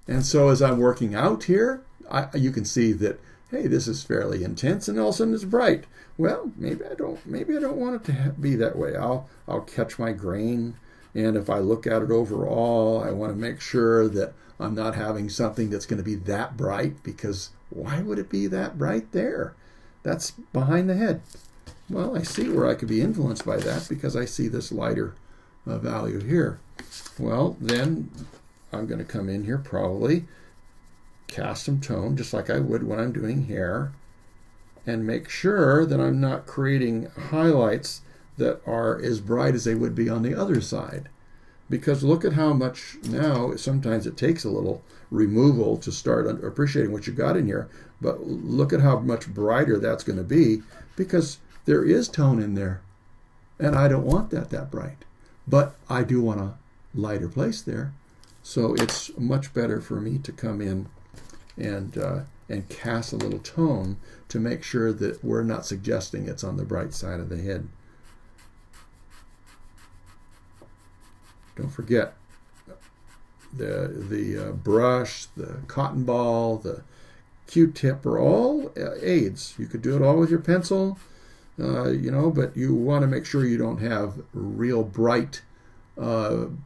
And so as I'm working out here, you can see that, hey, this is fairly intense, and all of a sudden it's bright. Well, maybe I don't want it to be that way. I'll catch my grain, and if I look at it overall, I want to make sure that I'm not having something that's going to be that bright, because why would it be that bright there? That's behind the head. Well, I see where I could be influenced by that because I see this lighter value here. Well, then I'm going to come in here, probably cast some tone just like I would when I'm doing hair, and make sure that I'm not creating highlights that are as bright as they would be on the other side. Because look at how much now, sometimes it takes a little removal to start appreciating what you got in here, but look at how much brighter that's going to be, because there is tone in there, and I don't want that bright. But I do want a lighter place there, so it's much better for me to come in and cast a little tone to make sure that we're not suggesting it's on the bright side of the head. Don't forget the brush, the cotton ball, the Q-tip are all aids. You could do it all with your pencil, but you want to make sure you don't have real bright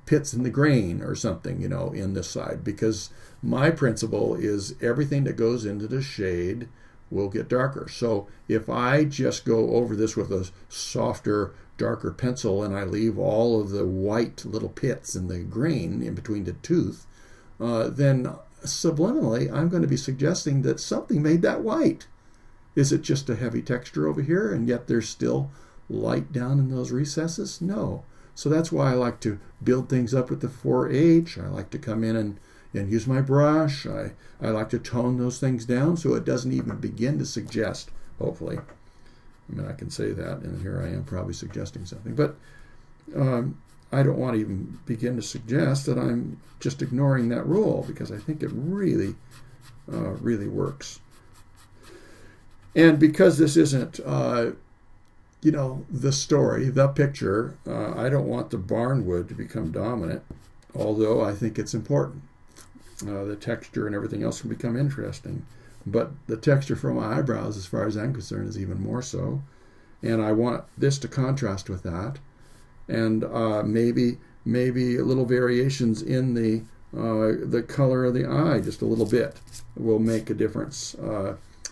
pits in the grain or something, in this side, because my principle is everything that goes into the shade will get darker. So if I just go over this with a softer, darker pencil and I leave all of the white little pits in the grain in between the tooth, then subliminally I'm going to be suggesting that something made that white. Is it just a heavy texture over here and yet there's still light down in those recesses? No. So that's why I like to build things up with the 4H. I like to come in and use my brush. I like to tone those things down so it doesn't even begin to suggest, hopefully. I can say that, and here I am probably suggesting something. But I don't want to even begin to suggest that I'm just ignoring that rule, because I think it really, really works. And because this isn't, the story, the picture, I don't want the barnwood to become dominant, although I think it's important. The texture and everything else can become interesting. But the texture for my eyebrows, as far as I'm concerned, is even more so. And I want this to contrast with that. And maybe little variations in the color of the eye, just a little bit, will make a difference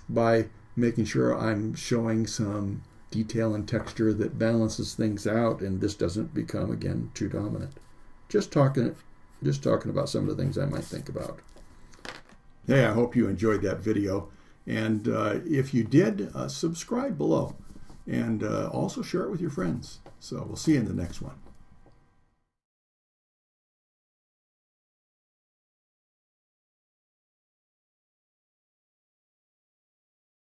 by making sure I'm showing some detail and texture that balances things out, and this doesn't become, again, too dominant. Just talking about some of the things I might think about. Hey, I hope you enjoyed that video. And if you did, subscribe below. And also share it with your friends. So we'll see you in the next one.